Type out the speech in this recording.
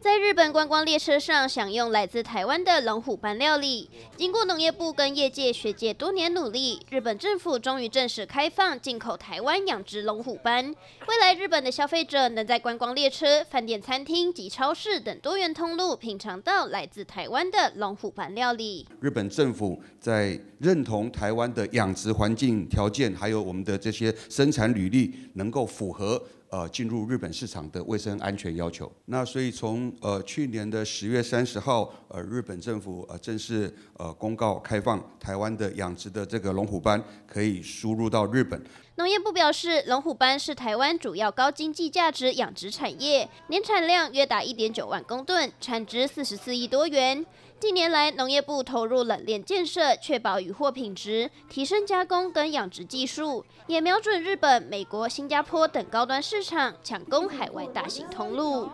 在日本观光列车上享用来自台湾的龙虎斑料理，经过农业部跟业界学界多年努力，日本政府终于正式开放进口台湾养殖龙虎斑。未来日本的消费者能在观光列车、饭店、餐厅及超市等多元通路品尝到来自台湾的龙虎斑料理。日本政府在认同台湾的养殖环境条件，还有我们的这些生产履历能够符合进入日本市场的卫生安全要求。那所以从去年的10月30号，日本政府正式公告开放台湾的养殖的这个龙虎斑可以输入到日本。农业部表示，龙虎斑是台湾主要高经济价值养殖产业，年产量约达1.9万公吨，产值44亿多元。近年来，农业部投入冷链建设，确保渔获品质，提升加工跟养殖技术，也瞄准日本、美国、新加坡等高端市场，抢攻海外大型通路。